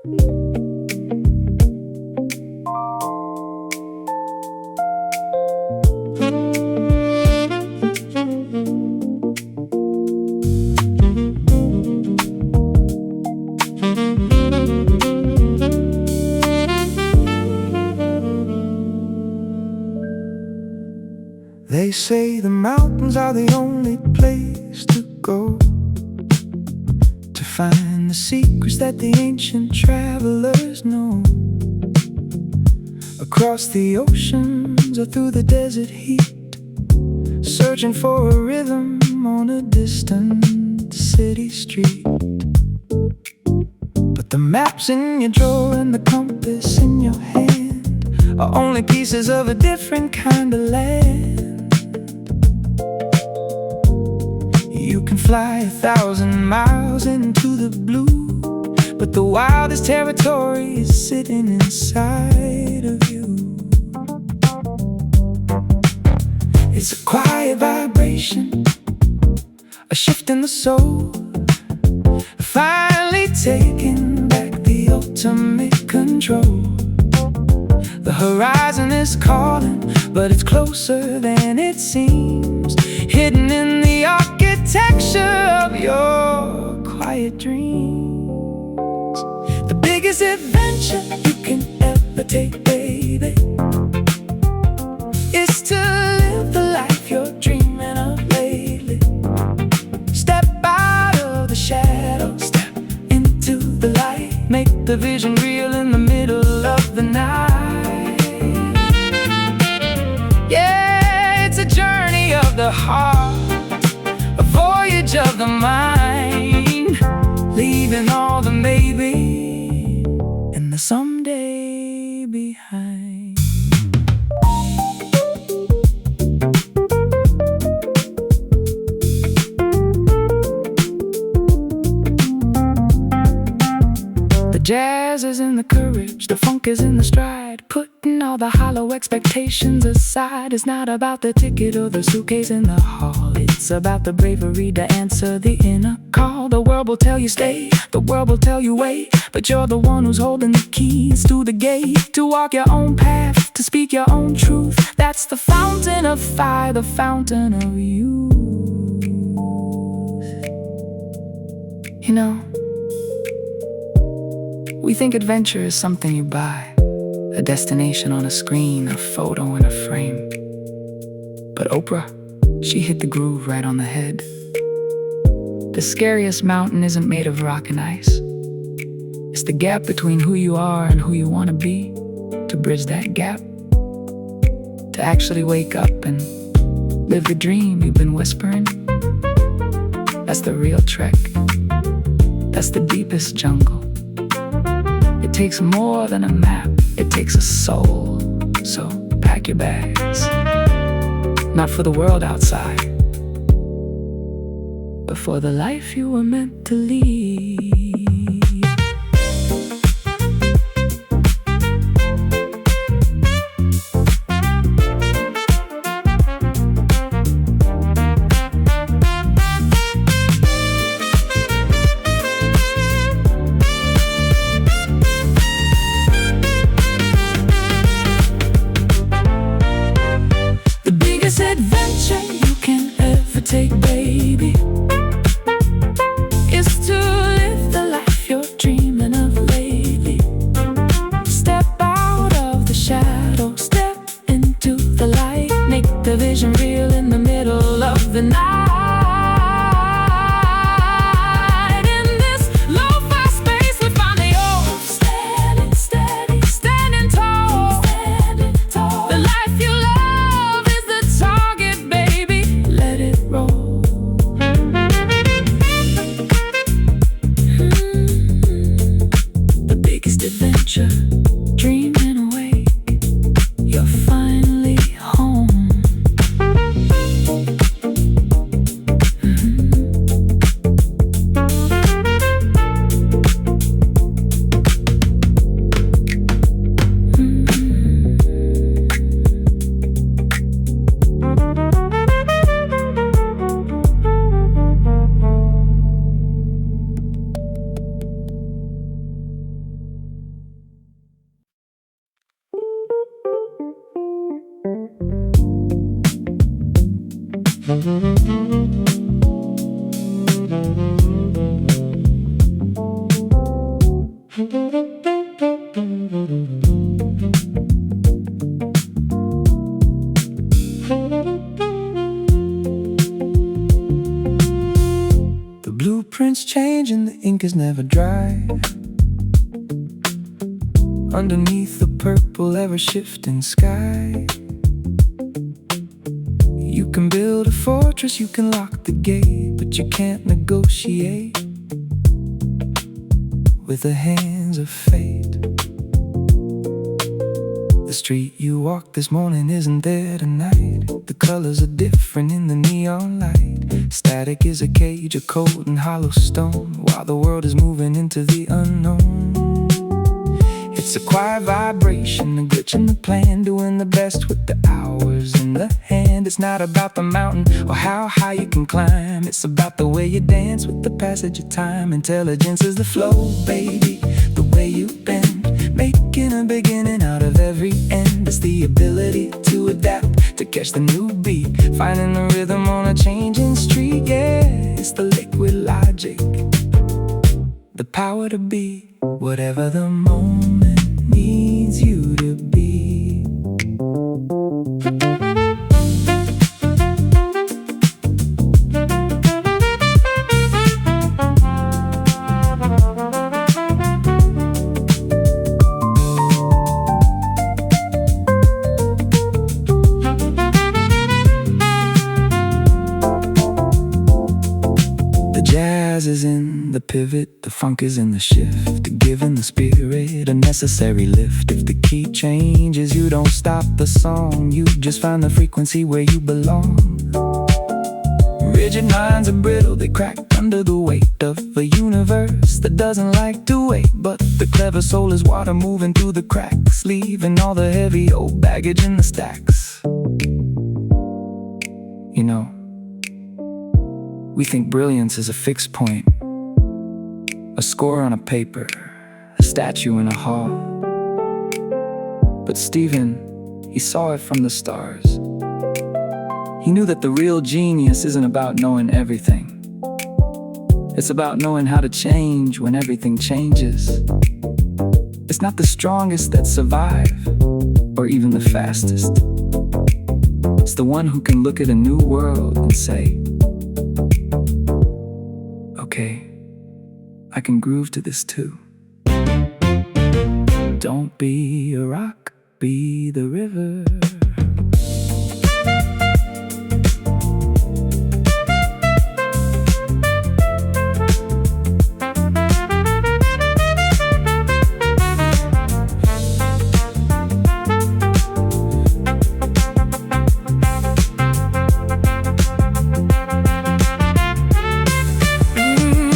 They say the mountains are the only place to go to find the secrets that the ancient travelers know. Across the oceans or through the desert heat, searching for a rhythm on a distant city street. But the maps in your drawer and the compass in your hand are only pieces of a different kind of land. You can fly 1,000 miles into the blue, but the wildest territory is sitting inside of you. It's a quiet vibration, a shift in the soul, finally taking back the ultimate control. The horizon is calling, but it's closer than it seems, hidden in the architecture of your quiet dreams. The biggest adventure you can ever take, baby, is to live the life you're dreaming of lately. Step out of the shadows, step into the light, make the vision real in the middle of the night. Yeah, it's a journey of the heart, a voyage of the mind, leaving all the maybe and the someday behind. The jazz is in the courage, the funk is in the stride. Putting all the hollow expectations aside. It's not about the ticket or the suitcase in the hall. It's about the bravery to answer the inner call. The world will tell you stay, the world will tell you wait, but you're the one who's holding the keys to the gate. To walk your own path, to speak your own truth. That's the fountain of fire, the fountain of youth. You know, we think adventure is something you buy, a destination on a screen, a photo in a frame. But Oprah, she hit the groove right on the head. The scariest mountain isn't made of rock and ice. It's the gap between who you are and who you want to be. To bridge that gap, to actually wake up and live the dream you've been whispering. That's the real trek. That's the deepest jungle. It takes more than a map, it takes a soul. So pack your bags, not for the world outside, but for the life you were meant to lead. Adventure you can ever take, baby, is to live The blueprint's changing, the ink is never dry. Underneath the purple ever-shifting sky, you can build a fortress, you can lock the gate, but you can't negotiate with the hands of fate. The street you walked this morning isn't there tonight. The colors are different in the neon light. Static is a cage of cold and hollow stone, while the world is moving into the unknown. It's a quiet vibration, a glitch in the plan, doing the best with the hours in the hand. It's not about the mountain or how high you can climb, it's about the way you dance with the passage of time. Intelligence is the flow, baby, the way you bend, making a beginning out of every end. It's the ability to adapt, to catch the new beat, finding the rhythm on a changing street. Yeah, it's the liquid logic, the power to be whatever the moment needs you to be. The jazz is in the pivot, the funk is in the shift, giving the spirit a necessary lift. If the key changes, you don't stop the song, you just find the frequency where you belong. Rigid minds are brittle, they crack under the weight of a universe that doesn't like to wait. But the clever soul is water moving through the cracks, leaving all the heavy old baggage in the stacks. You know, we think brilliance is a fixed point, a score on a paper, a statue in a hall. But Stephen, he saw it from the stars. He knew that the real genius isn't about knowing everything. It's about knowing how to change when everything changes. It's not the strongest that survive, or even the fastest. It's the one who can look at a new world and say, okay, I can groove to this too. Don't be a rock, be the river.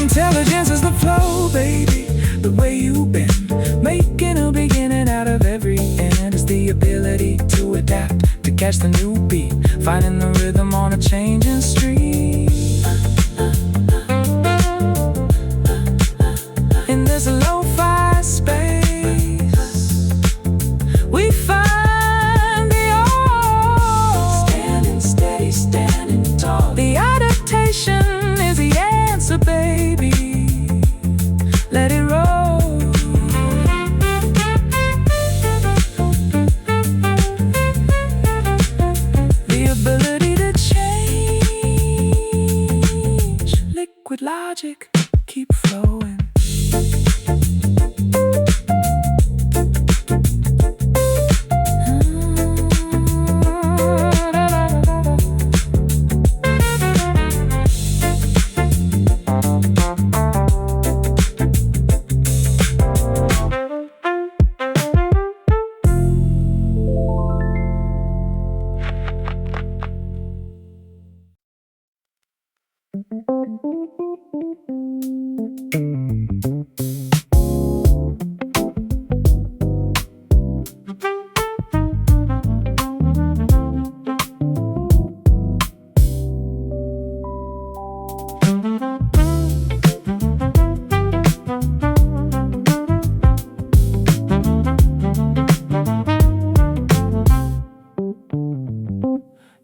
Intelligence is the flow, baby, the way you bend, making a beginning out of every end. It's the ability to adapt, to catch the new beat, finding the rhythm on a changing street. In this lo-fi space, we find the all. Standing steady, standing tall. The adaptation is the answer, baby. Let it roll. The ability to change, liquid logic, keep flowing.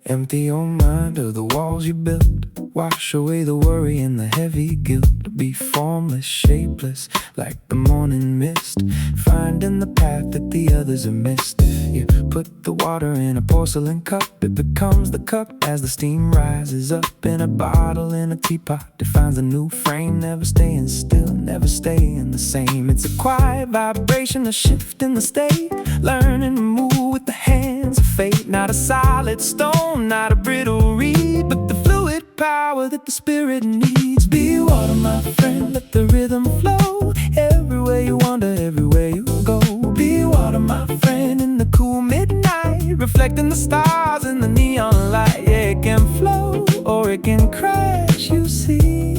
Empty your mind, or the walls walls you built. Wash away the worry and the heavy guilt. Be formless, shapeless, like the morning mist, finding the path that the others have missed. If you put the water in a porcelain cup, it becomes the cup as the steam rises up. In a bottle, in a teapot, defines a new frame, never staying still, never staying the same. It's a quiet vibration, a shift in the state, learning to move with the hands of fate. Not a solid stone, not a brittle reed, but the fluid power that the spirit needs. Be water, my friend, let the rhythm flow. Everywhere you wander, everywhere you go. Be water, my friend, in the cool midnight, reflecting the stars in the neon light. Yeah, it can flow or it can crash, you see.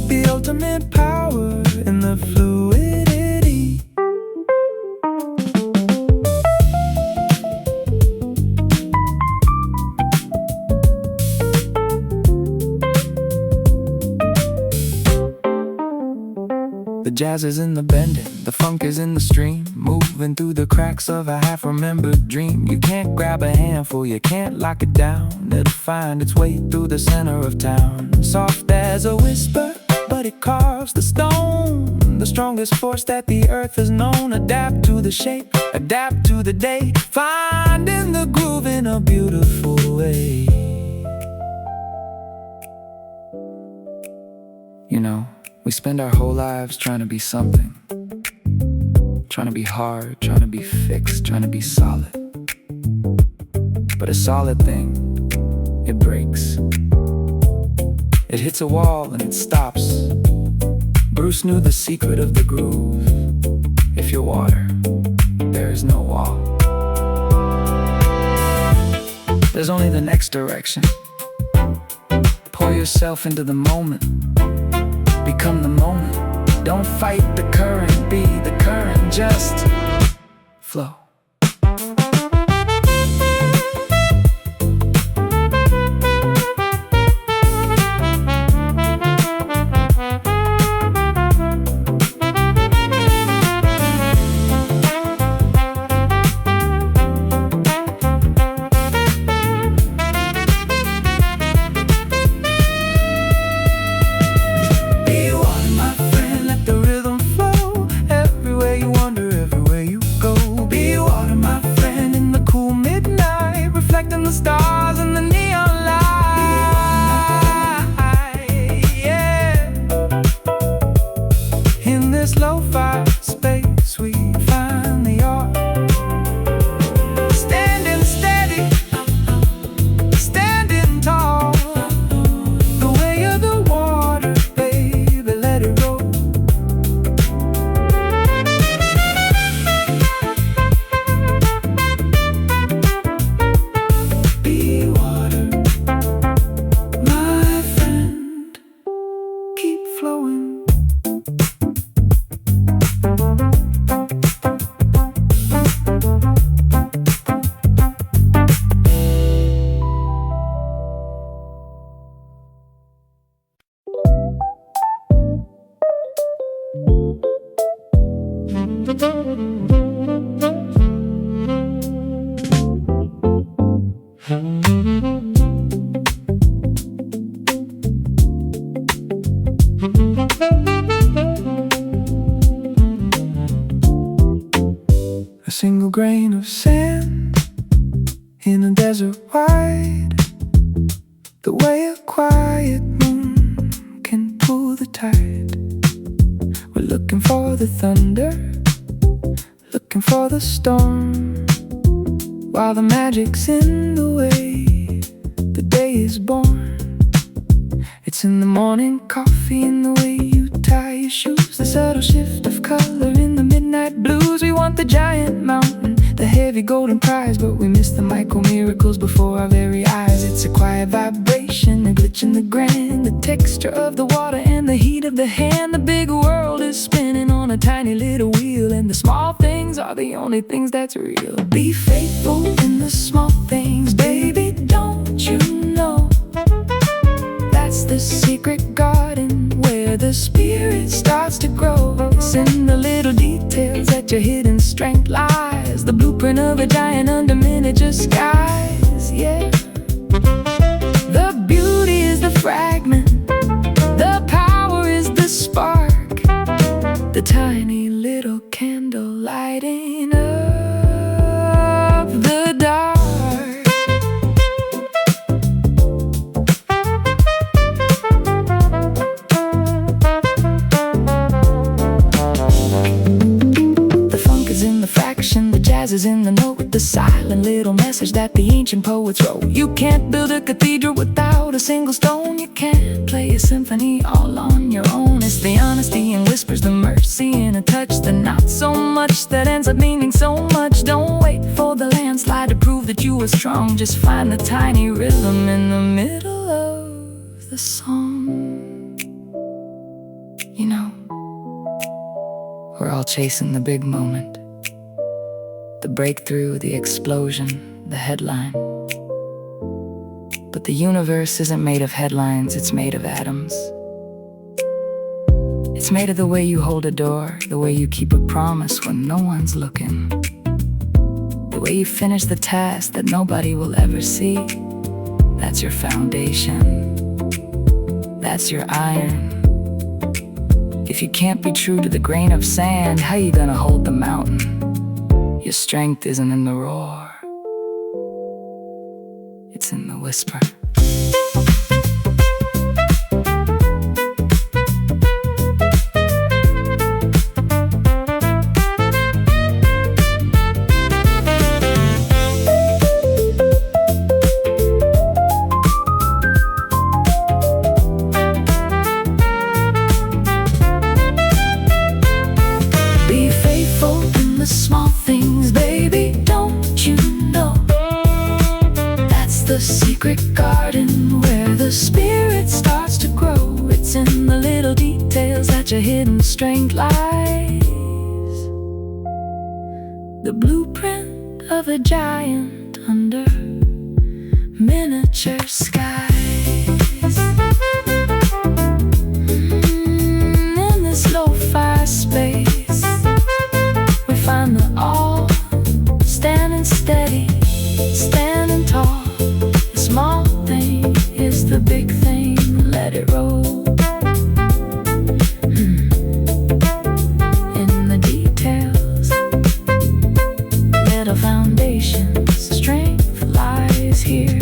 The ultimate power in the fluidity. The jazz is in the bending, the funk is in the stream, moving through the cracks of a half-remembered dream. You can't grab a handful, you can't lock it down. It'll find its way through the center of town. Soft as a whisper, but it carves the stone. The strongest force that the earth has known. Adapt to the shape, adapt to the day, finding the groove in a beautiful way. You know, we spend our whole lives trying to be something. Trying to be hard, trying to be fixed, trying to be solid. But a solid thing, it breaks. It hits a wall and it stops. Bruce knew the secret of the groove. If you're water, there is no wall. There's only the next direction. Pour yourself into the moment. Become the moment. Don't fight the current, be the current, just flow. A single grain of sand in a desert wide. The way a quiet moon can pull the tide. We're looking for the thunder, looking for the storm, while the magic's in the way the day is born. It's in the morning coffee, in the way you tie your shoes, the subtle shift of color in the midnight blues. We want the giant mountain, the heavy golden prize, but we miss the micro miracles before our very eyes. It's a quiet vibration, a glitch in the grand, the texture of the water and the heat of the hand. The big world is spinning on a tiny little wheel, and the small things are the only things that's real. Be faithful in the small things, baby, don't you know? That's the secret garden where the spirit starts to grow. It's in the little details that your hidden strength lies, the blueprint of a giant under miniature skies, yeah. The tiny little candle lighting up the dark. The funk is in the fraction, the jazz is in the note, the silent little message that the ancient poets wrote. You can't build a cathedral without a single stone. You can't play a symphony all on your own. It's the honesty in whispers, the mercy in a touch, the not so much that ends up meaning so much. Don't wait for the landslide to prove that you were strong. Just find the tiny rhythm in the middle of the song. You know, we're all chasing the big moment, the breakthrough, the explosion, the headline. But the universe isn't made of headlines, it's made of atoms. It's made of the way you hold a door, the way you keep a promise when no one's looking, the way you finish the task that nobody will ever see. That's your foundation, that's your iron. If you can't be true to the grain of sand, how you gonna hold the mountain? Your strength isn't in the roar, it's in the whisper. Be faithful in the small things, baby, don't you know? That's the secret garden where the spirit starts to grow. It's in the little details that your hidden strength lies. The blueprint of a giant under miniature skies. In this lo-fi space, we find the all standing steady, standing tall. The small thing is the big thing, let it roll. In the details, little foundations, strength lies here.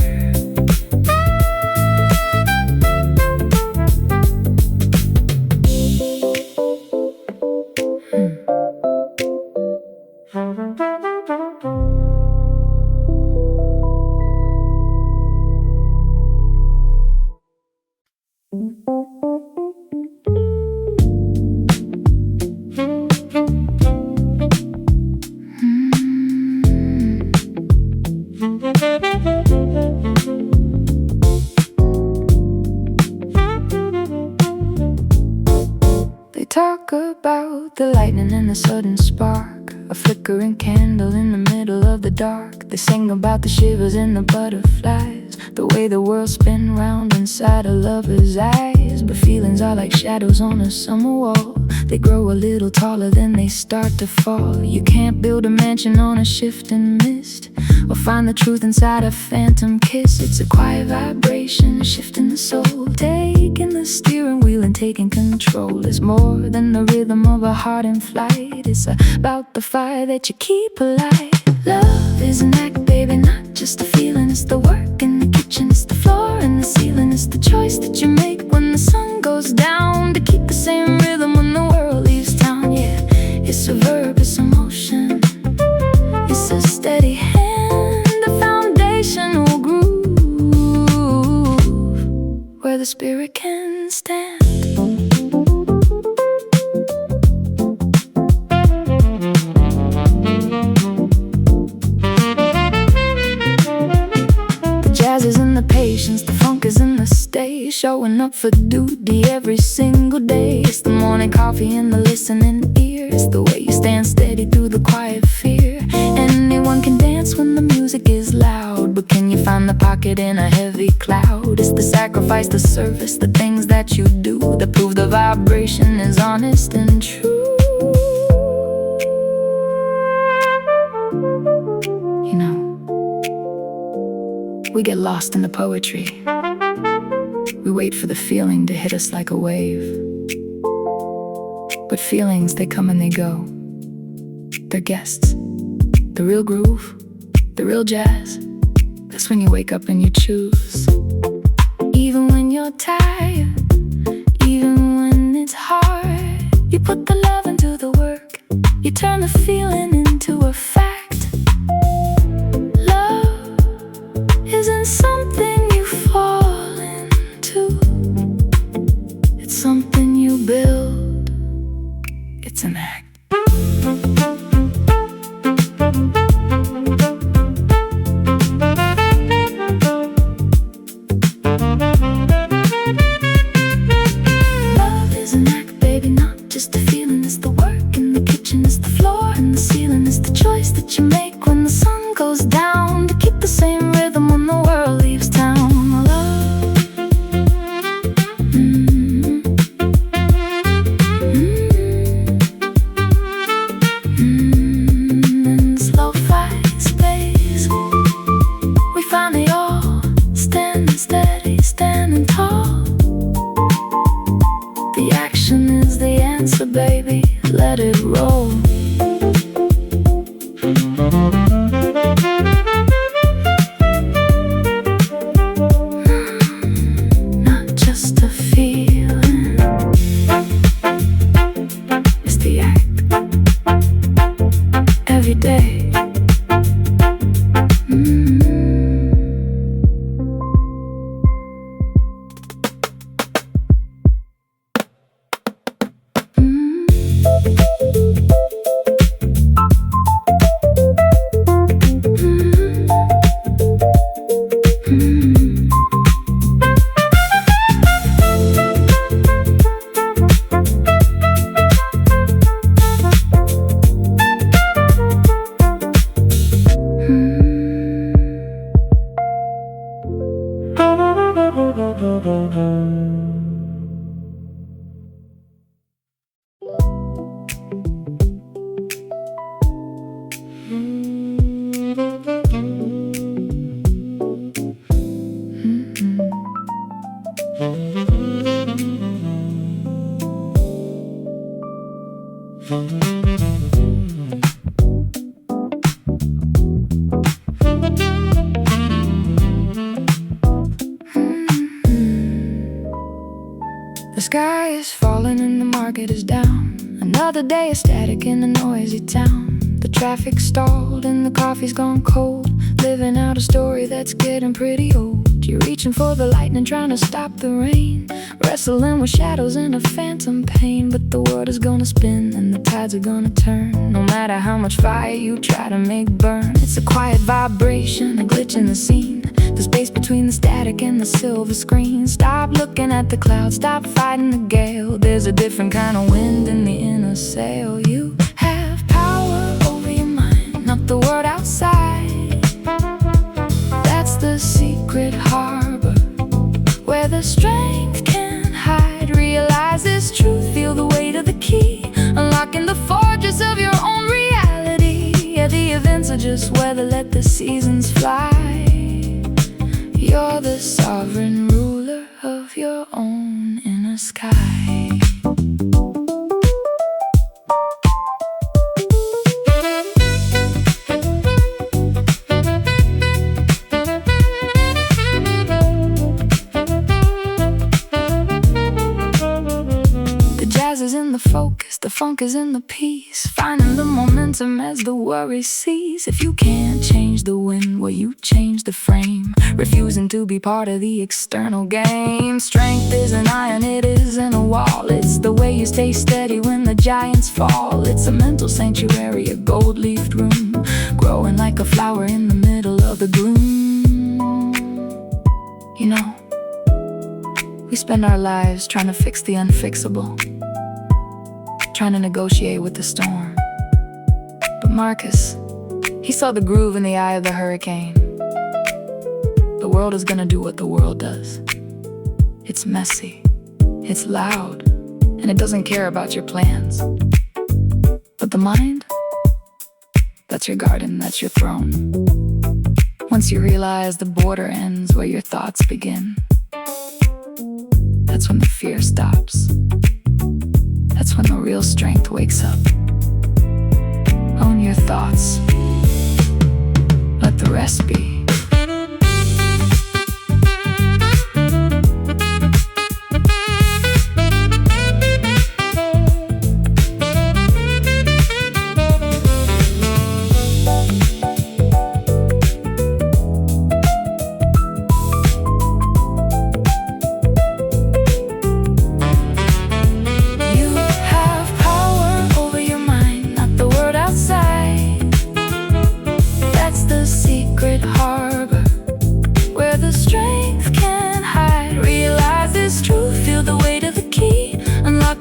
They talk about the lightning and the sudden spark, a flickering candle in the middle of the dark. They sing about the shivers and the butterflies, the way the world spins round inside a lover's eyes. But feelings are like shadows on a summer wall. They grow a little taller, then they start to fall. You can't build a mansion on a shifting mist, or find the truth inside a phantom kiss. It's a quiet vibration, shifting the soul, taking the steering wheel and taking control. It's more than the rhythm of a heart in flight. It's about the fire that you keep alive. Love is an act, baby, not just a feeling. It's the work in the kitchen, it's the floor and the ceiling. It's the choice that you make when the sun goes down, to keep the same rhythm when the world leaves town. Yeah, it's a verb, it's a motion, it's a steady hand, a foundational groove where the spirit can stand. The jazz is in the patience, the funk is in the stay, showing up for duty every single day. It's the morning coffee and the listening ear. It's the way you stand steady through the quiet fear. Anyone can dance when the music is loud, but can you find the pocket in a heavy cloud? It's the sacrifice, the service, the things that you do that prove the vibration is honest and true. You know, we get lost in the poetry. We wait for the feeling to hit us like a wave. But feelings, they come and they go. They're guests. The real groove, the real jazz, that's when you wake up and you choose. Even when you're tired, even when it's hard, you put the love into the work. You turn the feeling into a fact. Love isn't something you fall into. It's something you build. It's an act. Love is an act, baby, not just a feeling. It's the work in the kitchen, it's the floor and the ceiling. It's the choice that you make when the sun goes down to keep the same rhythm when the world leaves town. Love, in slow-fi space, we finally all standing steady, standing tall. The action is the answer, baby, let it roll. Not just a feeling, it's the act, every day. The sky is falling and the market is down. Another day of static in a noisy town. The traffic's stalled and the coffee's gone cold. Living out a story that's getting pretty old. You're reaching for the lightning, trying to stop the rain. Wrestling with shadows in a phantom pain. But the world is gonna spin and the tides are gonna turn. No matter how much fire you try to make burn. It's a quiet vibration, a glitch in the scene. The space between the static and the silver screen. Stop looking at the clouds, stop fighting the gale. There's a different kind of wind in the inner sail. You have power over your mind, not the world outside. That's the secret harbor where the strength can hide. Realize this truth, feel the weight of the key. Unlocking the fortress of your own reality. Yeah, the events are just weather, let the seasons fly. You're the sovereign ruler of your own inner sky. The jazz is in the focus, the funk is in the peace. Finding the momentum as the worry cease. If you can't change the wind, well, you change the frame. Refusing to be part of the external game. Strength isn't iron, it isn't a wall. It's the way you stay steady when the giants fall. It's a mental sanctuary, a gold-leafed room, growing like a flower in the middle of the gloom. You know, we spend our lives trying to fix the unfixable, trying to negotiate with the storm. But Marcus, he saw the groove in the eye of the hurricane. The world is gonna do what the world does. It's messy, it's loud, and it doesn't care about your plans. But the mind, that's your garden, that's your throne. Once you realize the border ends where your thoughts begin, that's when the fear stops. That's when the real strength wakes up. Own your thoughts. Let the rest be.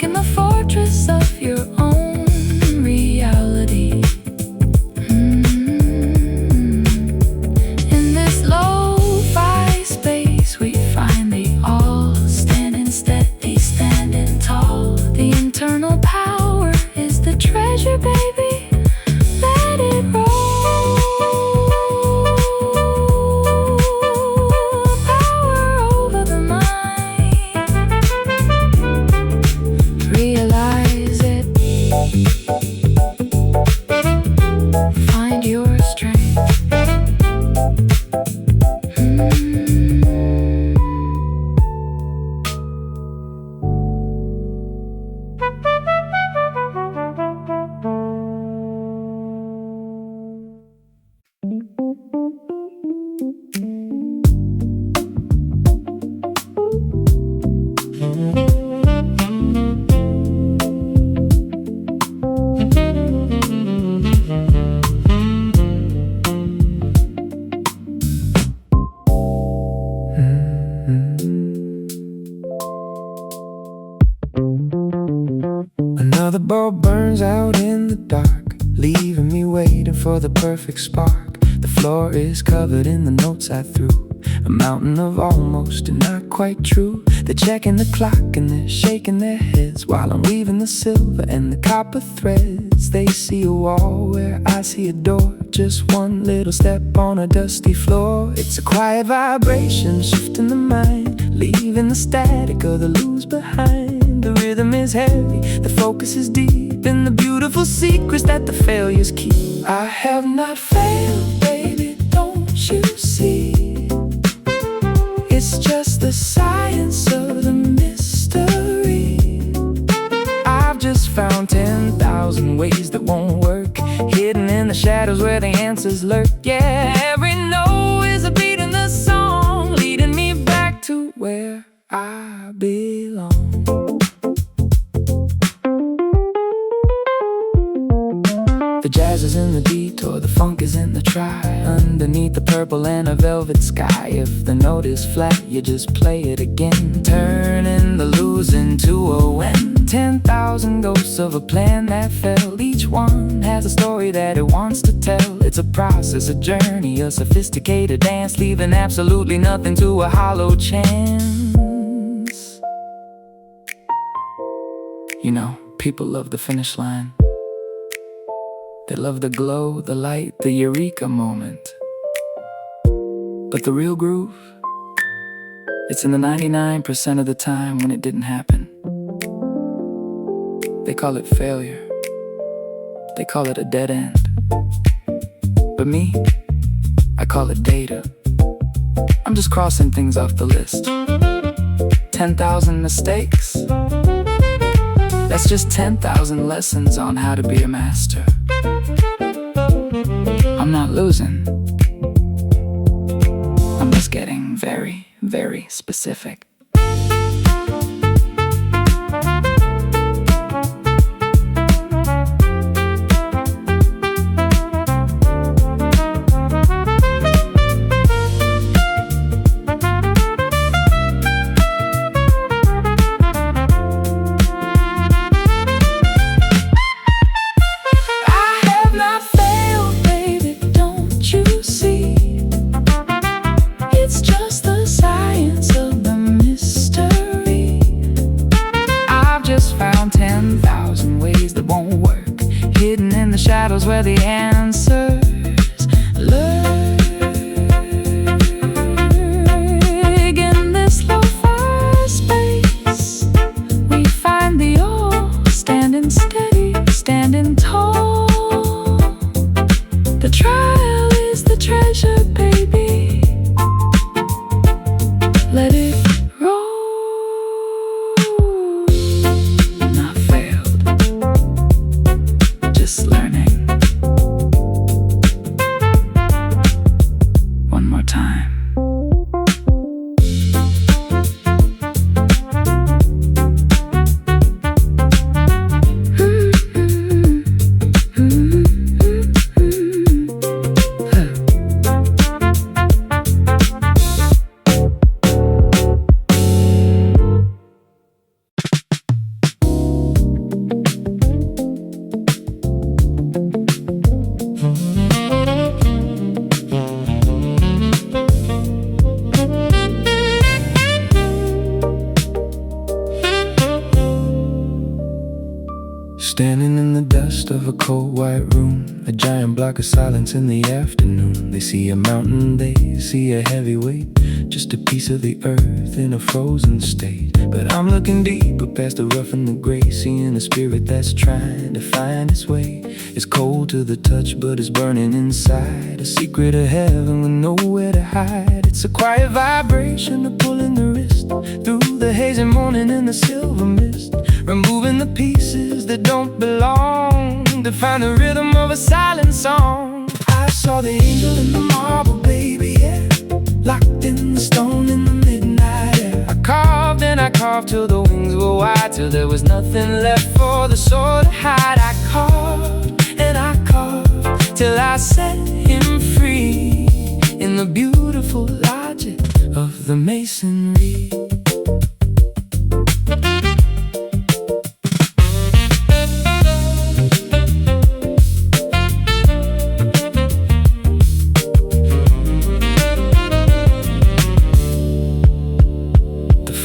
In the fortress of your own reality. In this lo-fi space we find they all standing steady, standing tall. The internal power is the treasure, baby. Let it roll. Power over the mind. Realize it. Find your strength. Another bulb burns out in the dark, leaving me waiting for the perfect spark. The floor is covered in the notes I threw, a mountain of almost and not quite true. They're checking the clock and they're shaking their heads while I'm weaving the silver and the copper threads. They see a wall where I see a door, just one little step on a dusty floor. It's a quiet vibration shifting the mind, leaving the static of the lose behind. The rhythm is heavy, the focus is deep in the beautiful secrets that the failures keep. I have not failed, baby, don't you see? It's just the science of the mystery. I've just found 10,000 ways that won't work, hidden in the shadows where the answers lurk. Yeah, every note is a beat in the song, leading me back to where I belong. The jazz is in the detour, the funk is in the try, underneath the purple and a velvet sky. If the note is flat, you just play it again, turning the lose into a win. 10,000 ghosts of a plan that failed, each one has a story that it wants to tell. It's a process, a journey, a sophisticated dance, leaving absolutely nothing to a hollow chance. You know, people love the finish line. They love the glow, the light, the eureka moment. But the real groove, it's in the 99% of the time when it didn't happen. They call it failure. They call it a dead end. But me, I call it data. I'm just crossing things off the list. 10,000 mistakes. That's just 10,000 lessons on how to be a master. I'm not losing. I'm just getting very, very specific. Shadows where the answers lurk. In this lo-fi space we find the old standing Standing in the dust of a cold white room, a giant block of silence in the afternoon. They see a mountain, they see a heavy weight, just a piece of the earth in a frozen state. But I'm looking deeper past the rough and the gray, seeing a spirit that's trying to find its way. It's cold to the touch, but it's burning inside, a secret of heaven with nowhere to hide. It's a quiet vibration, a pull in the wrist, through the hazy morning and the silver mist, removing the pieces that don't belong, to find the rhythm of a silent song. I saw the angel in the marble, baby, yeah, locked in the stone in the midnight air. I carved and I carved till the wings were wide, till there was nothing left for the soul to hide. I carved and I carved till I set him free, in the beautiful logic of the masonry.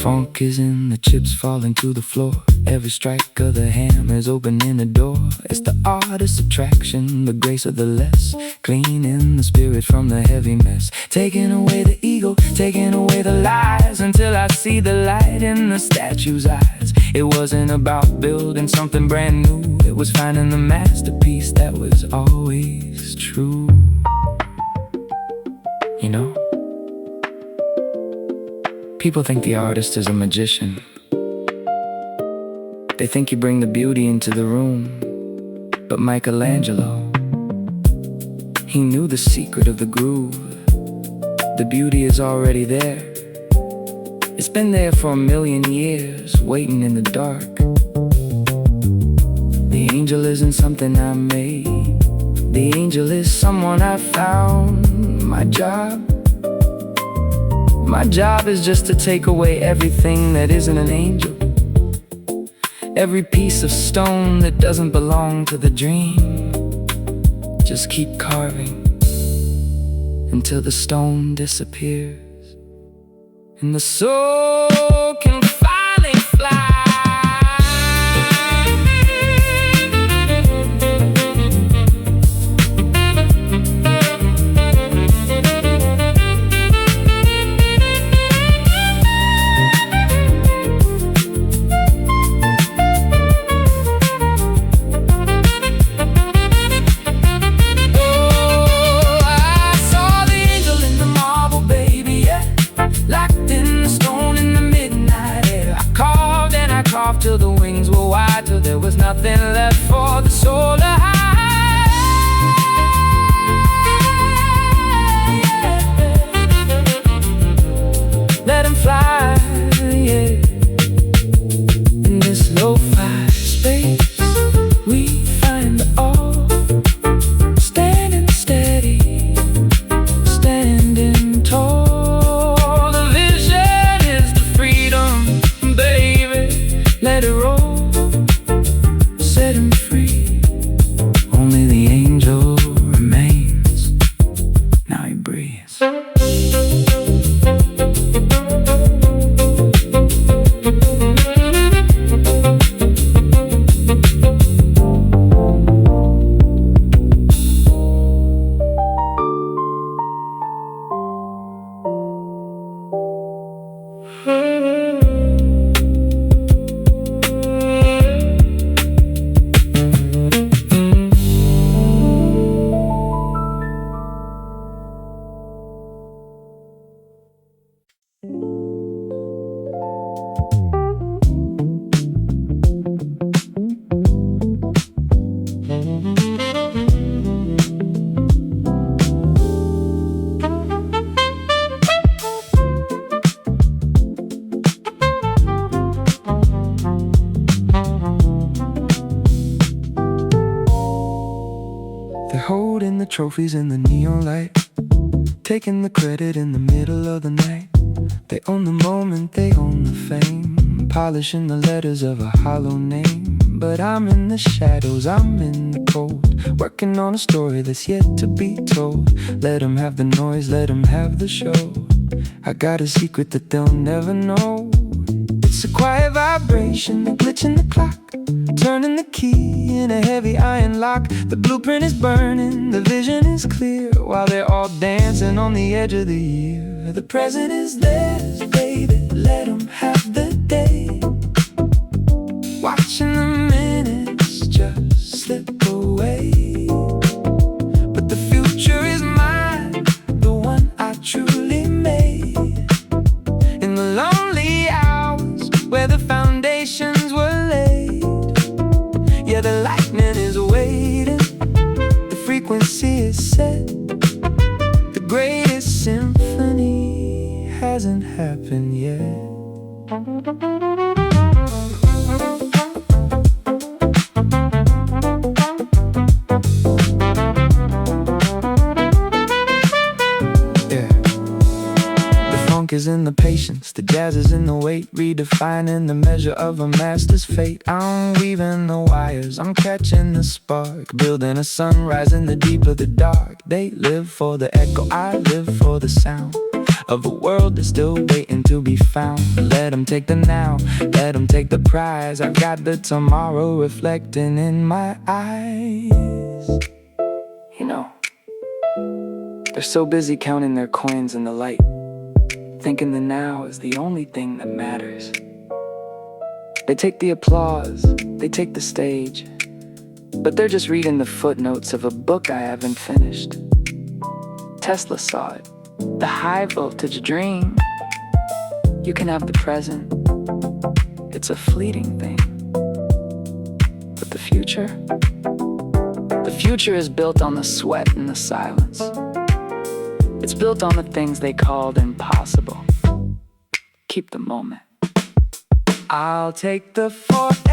Funk is in the chips falling to the floor. Every strike of the hammer's opening a door. It's the artist's attraction, the grace of the less, cleaning the spirit from the heavy mess, taking away the ego, taking away the lies, until I see the light in the statue's eyes. It wasn't about building something brand new, it was finding the masterpiece that was always true. You know, people think the artist is a magician. They think you bring the beauty into the room. But Michelangelo, he knew the secret of the groove. The beauty is already there. It's been there for 1,000,000 years, waiting in the dark. The angel isn't something I made. The angel is someone I found. My job is just to take away everything that isn't an angel, every piece of stone that doesn't belong to the dream. Just keep carving until the stone disappears, and the soul can finally fly. Till the wings were wide, till there was nothing left for the soul to hide. Let him fly, yeah. In this lo-fi space, we find the awe, standing steady, standing tall. The vision is the freedom, baby. Let it roll, set him free. Only the angel remains. Now he breathes. Holding the trophies in the neon light, taking the credit in the middle of the night. They own the moment, they own the fame, polishing the letters of a hollow name. But I'm in the shadows, I'm in the cold, working on a story that's yet to be told. Let them have the noise, let them have the show. I got a secret that they'll never know. It's It's a quiet vibration, a glitch in the clock, turning the key in a heavy iron lock. The blueprint is burning, the vision is clear, while they're all dancing on the edge of the year. The present is theirs, baby, let them have the day. Watching the minutes just slip away. But the future is mine, the one I truly made. In the lonely hours where the foundations were laid, yeah, the lightning is waiting, the frequency is set. The greatest symphony hasn't happened yet. Is in the patience, the jazz is in the weight, redefining the measure of a master's fate. I'm weaving the wires, I'm catching the spark, building a sunrise in the deep of the dark. They live for the echo, I live for the sound of a world that's still waiting to be found. Let them take the now, let them take the prize. I've got the tomorrow reflecting in my eyes. You know, they're so busy counting their coins in the light, thinking the now is the only thing that matters. They take the applause, they take the stage, but they're just reading the footnotes of a book I haven't finished. Tesla saw it, the high voltage dream. You can have the present, it's a fleeting thing. But the future is built on the sweat and the silence. It's built on the things they called impossible. Keep the moment. I'll take the forever.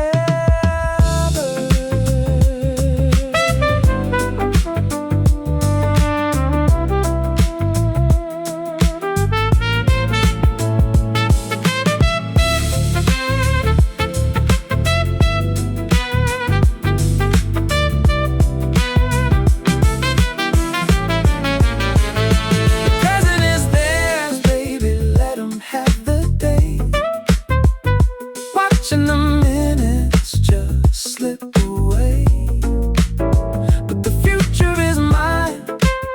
Watching the minutes just slip away. But the future is mine,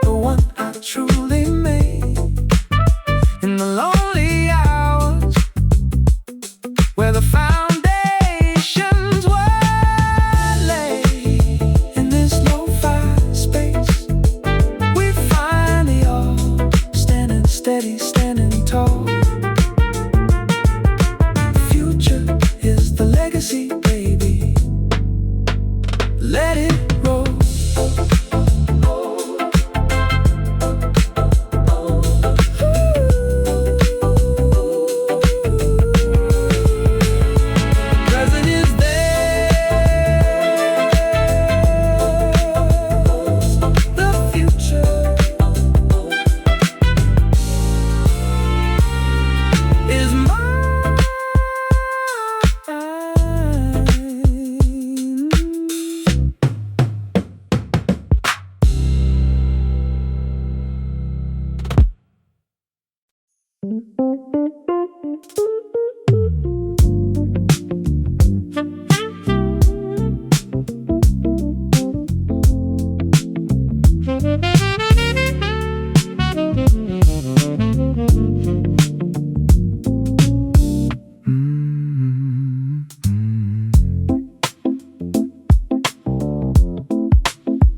the one I truly made. In the lonely hours where the foundations were laid, in this lo-fi space we finally all standing steady, standing tall. The legacy, baby, let it roll. Present is there, the future is mine.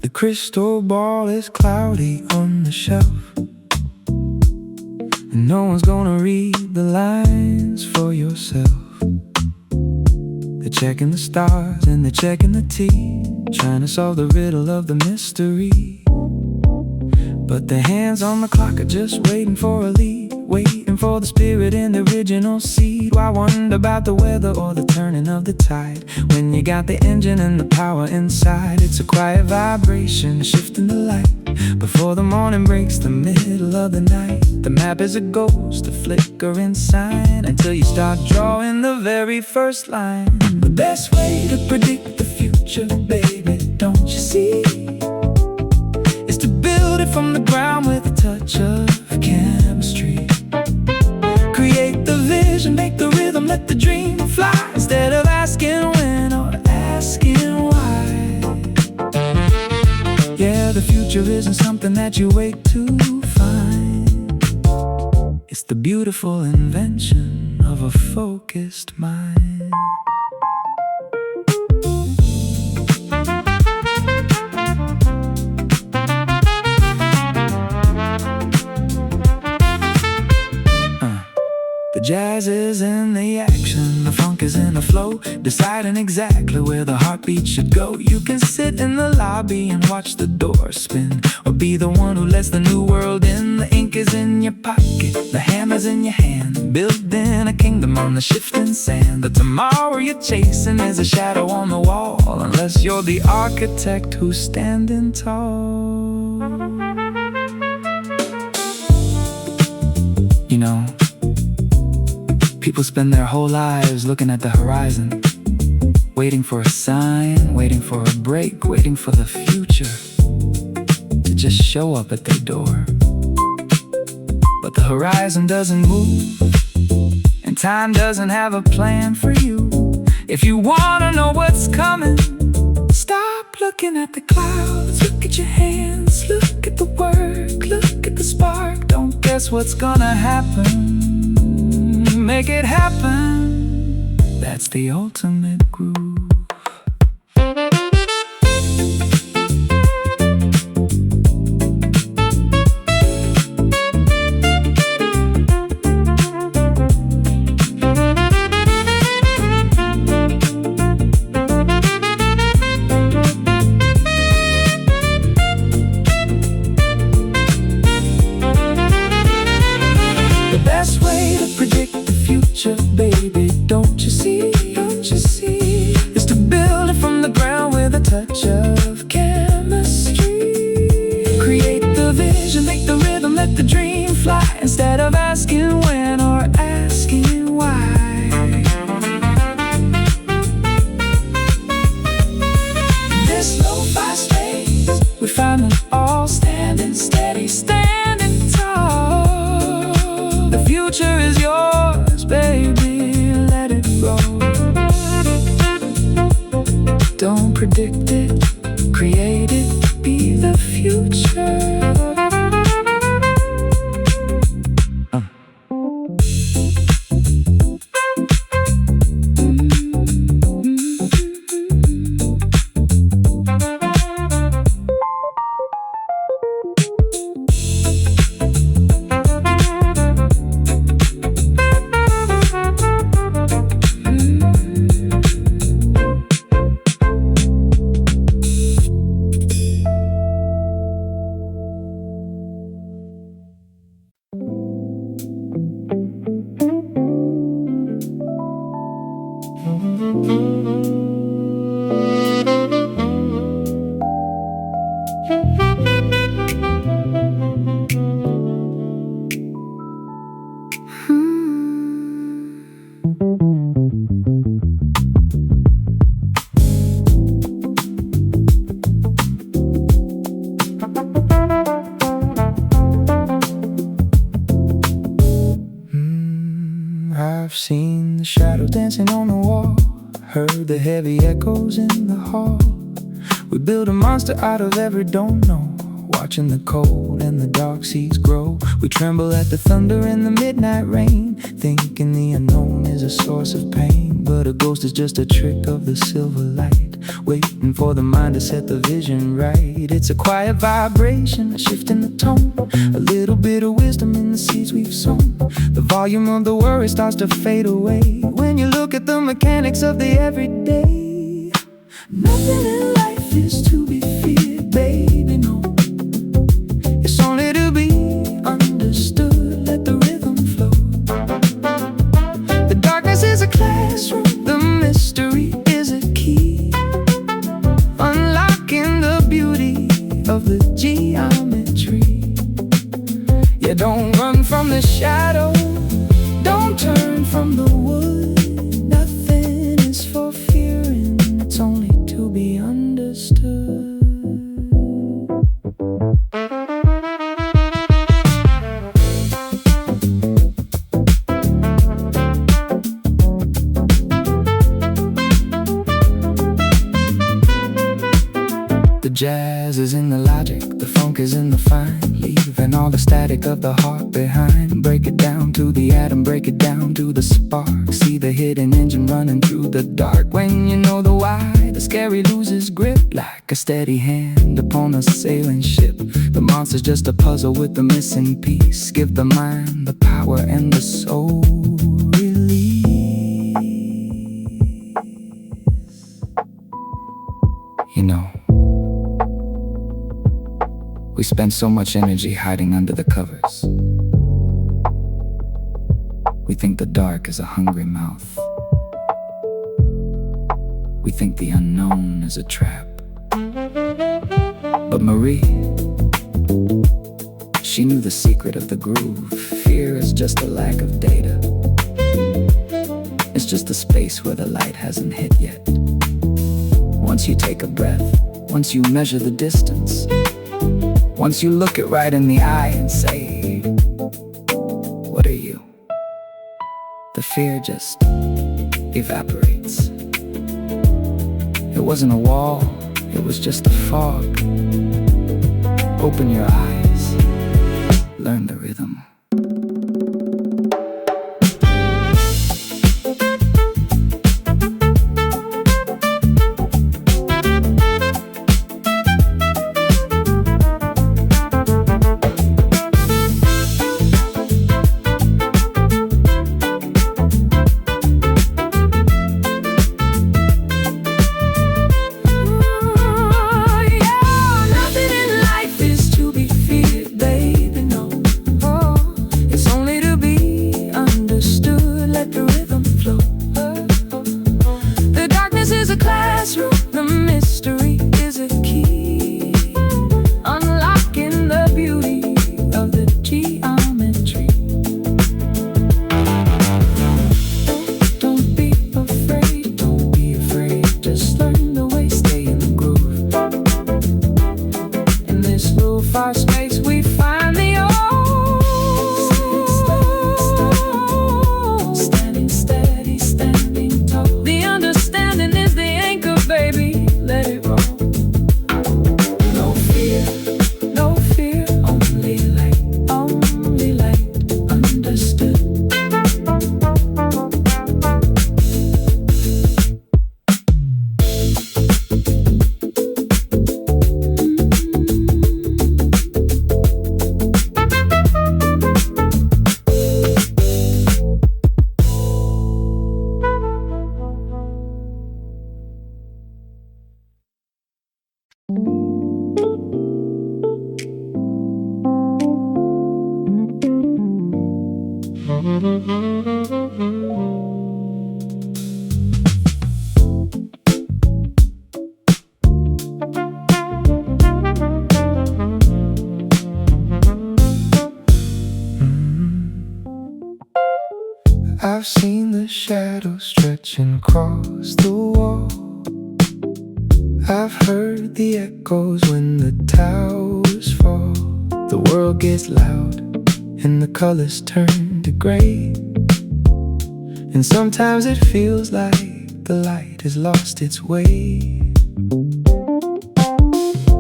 The crystal ball is cloudy on the shelf, and no one's gonna read the lines for yourself. They're checking the stars and they're checking the tea, trying to solve the riddle of the mystery. But their hands on the clock are just waiting for a lead, waiting for the spirit in the original seed. Why wonder about the weather or the turning of the tide, when you got the engine and the power inside? It's a quiet vibration, shifting the light before the morning breaks the middle of the night. The map is a ghost, a flickering sign, until you start drawing the very first line. The best way to predict the future, baby, don't you see, is to build it from the ground with a touch of chemistry. Create the vision, make the rhythm rhythm, let the dream fly, instead of asking when or asking why. Yeah, the future isn't something that you wait to find. It's the beautiful invention of a focused mind. The jazz is in the action, the funk is in the flow, deciding exactly where the heartbeat should go. You can sit in the lobby and watch the door spin, or be the one who lets the new world in. The ink is in your pocket, the hammer's in your hand, building a kingdom on the shifting sand. The tomorrow you're chasing is a shadow on the wall, unless you're the architect who's standing tall. You know, people spend their whole lives looking at the horizon, waiting for a sign, waiting for a break, waiting for the future to just show up at their door. But the horizon doesn't move, and time doesn't have a plan for you. If you wanna know what's coming, stop looking at the clouds, look at your hands, look at the work, look at the spark. Don't guess what's gonna happen, make it happen. That's the ultimate groove. The best way to predict the future, baby, don't you see, is to build it from the ground with a touch of chemistry. Create the vision, make the rhythm, let the dream fly, instead of asking when or asking why. In this lo-fi space, we find them all standing steady, standing tall. The future is yours, baby, let it roll. Don't predict it, create it, be the future. I've seen the shadow dancing on the wall, heard the heavy echoes in the hall. We build a monster out of every don't know, watching the cold and the dark seas grow. We tremble at the thunder and the midnight rain, thinking the unknown is a source of pain. But a ghost is just a trick of the silver light, waiting for the mind to set the vision right. It's a quiet vibration, a shift in the tone, a little bit of wisdom in the seeds we've sown. The volume of the worry starts to fade away when you look at the mechanics of the everyday. Nothing in life is to be feared, baby, no. It's only to be understood, let the rhythm flow. The darkness is a classroom, the mystery is a key, unlocking the beauty of the geometry. Yeah, don't run from the shadow, don't turn from the wood. Nothing is for fearing, it's only to be understood. jazz is in the logic, the funk is in the fine. Leaving all the static of the heart behind. Break it down to the atom, break it down to the spark. See the hidden engine running through the dark. When you know the why, the scary loses grip like a steady hand upon a sailing ship. The monster's just a puzzle with the missing piece. Give the mind the power and the soul release. You know, we spend so much energy hiding under the covers. We think the dark is a hungry mouth. We think the unknown is a trap. But Marie, she knew the secret of the groove. Fear is just a lack of data. It's just a space where the light hasn't hit yet. Once you take a breath, once you measure the distance, once you look it right in the eye and say, what are you? The fear just evaporates. It wasn't a wall, it was just a fog. Open your eyes, learn the rhythm. I've seen the shadows stretching across the wall. I've heard the echoes when the towers fall. The world gets loud and the colors turn to gray, and sometimes it feels like the light has lost its way.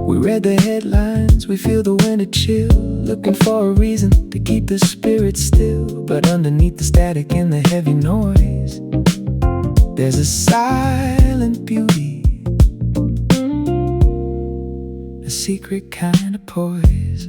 We read the headlines, we feel the winter chill, looking for a reason to keep the spirit still. But underneath the static and the heavy noise, there's a silent beauty, a secret kind of poise.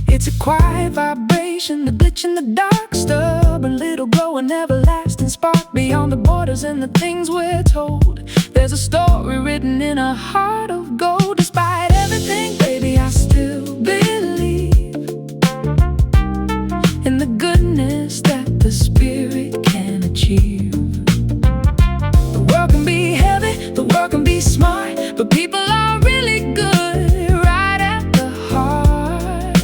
It's a quiet vibration, the glitch in the dark, stubborn little glow, an everlasting spark beyond the borders and the things we're told. There's a story written in a heart of gold. Despite everything, baby, I still believe in the goodness that the spirit can achieve. The world can be heavy, the world can be smart, but people are really good right at the heart.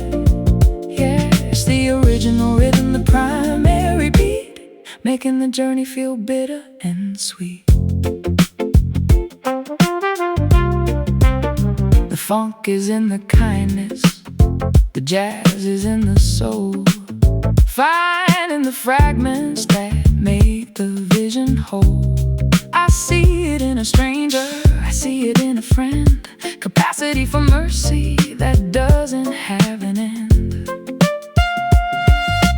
Yeah, it's the original rhythm, the primary beat, making the journey feel bitter and sweet. The funk is in the kindness, the jazz is in the soul, finding the fragments that make the vision whole. I see it in a stranger I see it in a friend, capacity for mercy that doesn't have an end.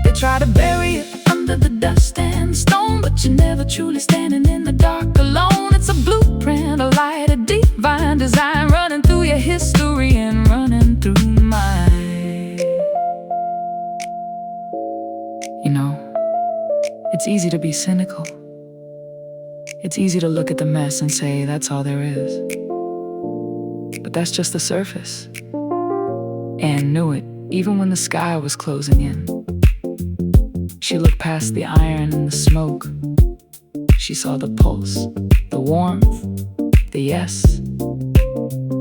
They try to bury it under the dust and stone, but you're never truly standing in the dark alone. It's a blueprint, a light, a divine design, running through your history and running through mine. You know, it's easy to be cynical. It's easy to look at the mess and say that's all there is. But that's just the surface. Anne knew it, even when the sky was closing in. She looked past the iron and the smoke. She saw the pulse, the warmth, the yes.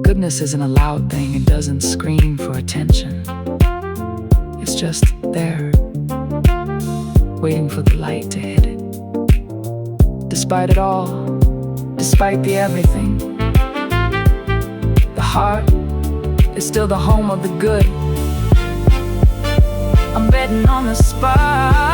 Goodness isn't a loud thing, it doesn't scream for attention. It's just there, waiting for the light to hit it. Despite it all, despite the everything, the heart is still the home of the good. I'm betting on the spot.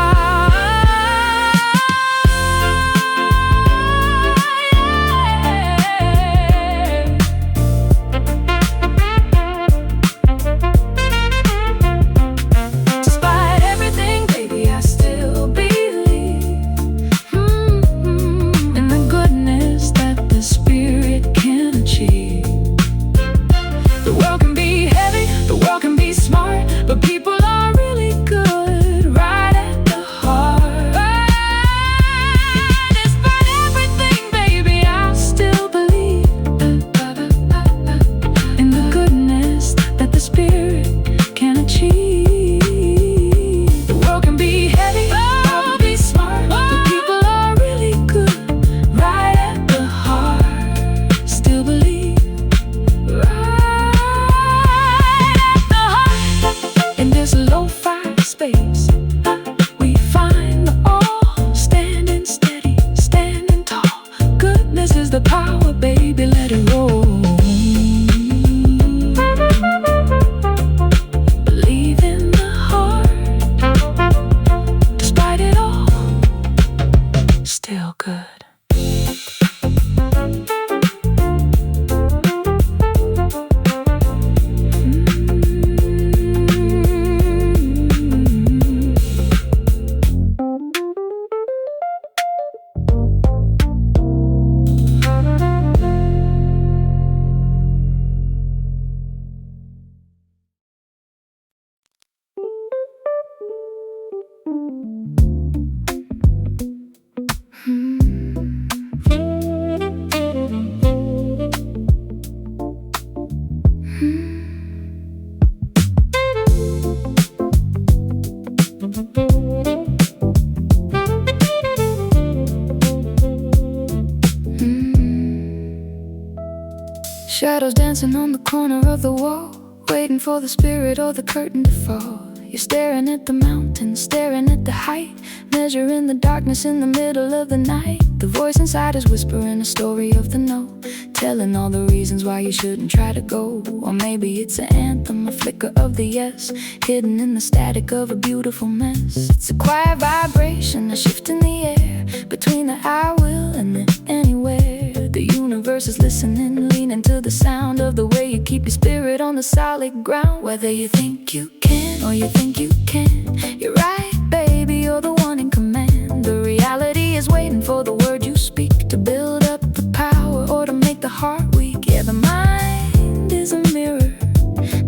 Shadows dancing on the corner of the wall, waiting for the spirit or the curtain to fall. You're staring at the mountain, staring at the height, measuring the darkness in the middle of the night. The voice inside is whispering a story of the no, telling all the reasons why you shouldn't try to go. Or maybe it's an anthem, a flicker of the yes, hidden in the static of a beautiful mess. It's a quiet vibration, a shift in the air, between the I will and the anywhere. The universe is listening, leaning to the sound of the way you keep your spirit on the solid ground. Whether you think you can or you think you can, you're right, baby, you're the one in command. The reality is waiting for the word you speak, to build up the power or to make the heart weak. Yeah, the mind is a mirror,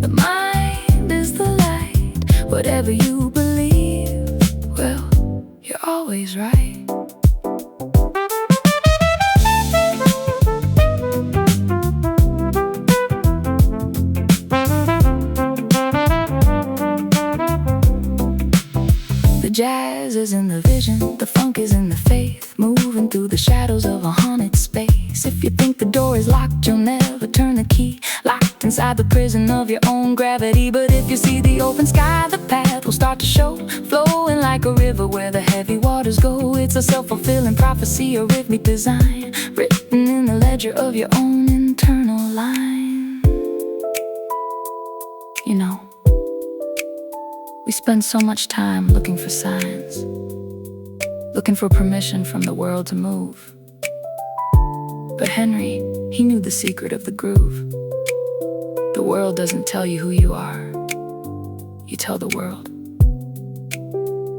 the mind is the light. Whatever you believe, well, you're always right. The jazz is in the vision, the funk is in the faith, moving through the shadows of a haunted space. If you think the door is locked, you'll never turn the key, locked inside the prison of your own gravity. But if you see the open sky, the path will start to show, flowing like a river where the heavy waters go. It's a self-fulfilling prophecy, a rhythmic design, written in the ledger of your own internal line. You know, we spend so much time looking for signs, looking for permission from the world to move. But Henry, he knew the secret of the groove. The world doesn't tell you who you are. You tell the world.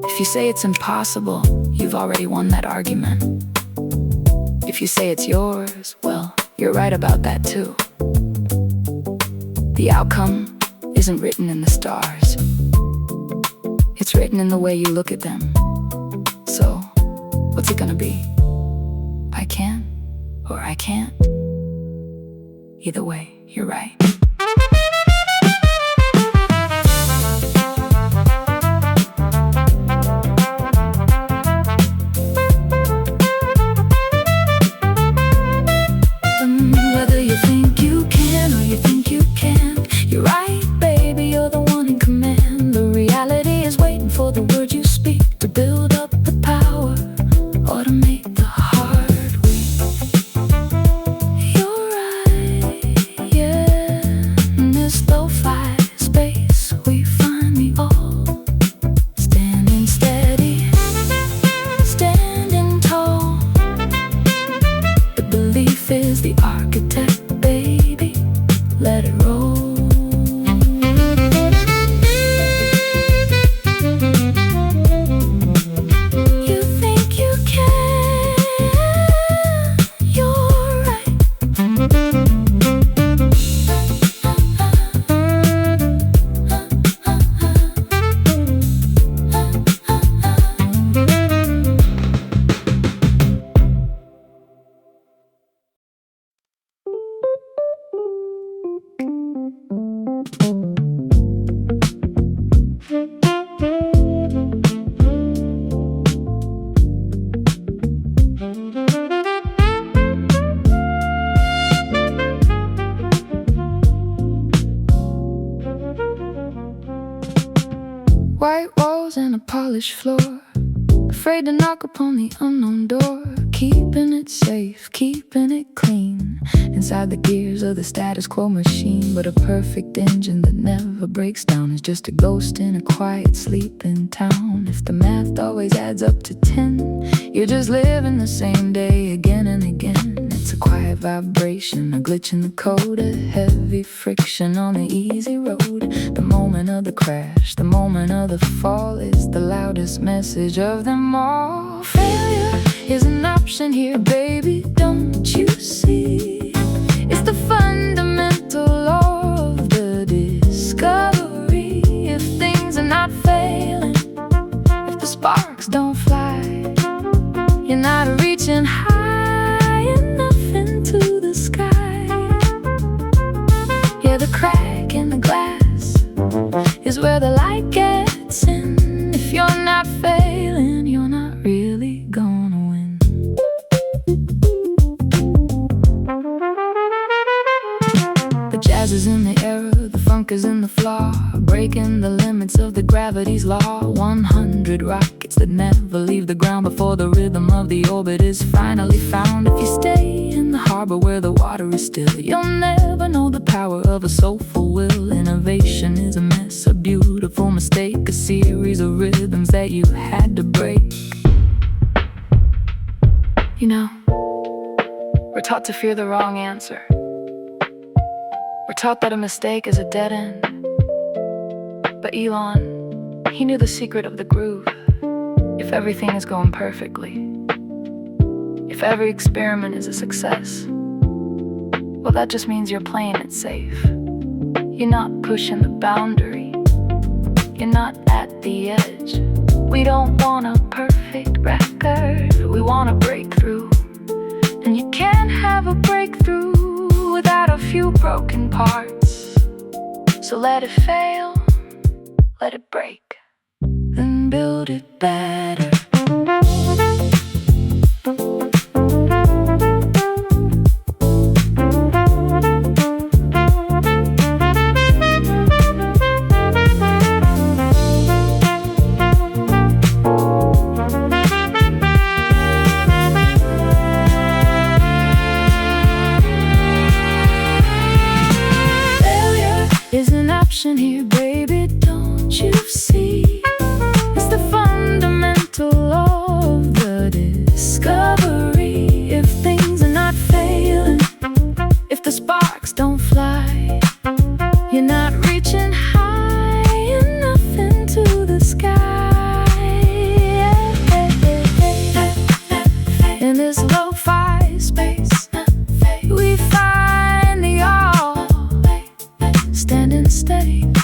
If you say it's impossible, you've already won that argument. If you say it's yours, well, you're right about that too. The outcome isn't written in the stars. It's written in the way you look at them. So, what's it gonna be? I can, or I can't. Either way, you're right. Whether you think you can or you think you can't, you're right, baby, you're the one in command. The reality is waiting for the words you speak to build up the power, automate the heart weak. You're right, yeah. In this lo-fi space, we find the all. Standing steady, standing tall. The belief is the architect, baby. Let it roll. You think you can, you're right. White walls and a polished floor, afraid to knock upon the unknown door. Keeping it safe, keeping it clean, inside the gears of the status quo machine. But a perfect engine that never breaks down is just a ghost in a quiet sleeping town. If the math always adds up to 10, you're just living the same day again and again. It's a quiet vibration, a glitch in the code, a heavy friction on the easy road. The moment of the crash, the moment of the fall is the loudest message of them all. Failure is an option here, baby, don't you see? It's the fundamental law of the discovery. If things are not failing, if the sparks don't fly, you're not reaching high enough into the sky. Yeah, the crack in the glass is where the light gets in. If you're not failing, you're not really gonna win. The jazz is in the air, the funk is in the flaw, breaking the limits of the gravity's law. 100 rockets that never leave the ground before the rhythm of the orbit is finally found. If you stay in the harbor where the water is still, you'll never know the power of a soulful will. Innovation is a mess, a beautiful mistake, a series of rhythms that you had to break. You know, we're taught to fear the wrong answer. We're taught that a mistake is a dead end. But Elon, he knew the secret of the groove. If everything is going perfectly, if every experiment is a success, well, that just means you're playing it safe. You're not pushing the boundary. You're not at the edge. We don't want a perfect record. We want a breakthrough. And you can't have a breakthrough without a few broken parts. So let it fail, let it break, then build it better. Is an option here, baby, don't you see? It's the fundamental law of the discovery. If things are not failing, sparks don't fly. You're not reaching high enough into the sky. In this lo-fi space, we find the all standing steady.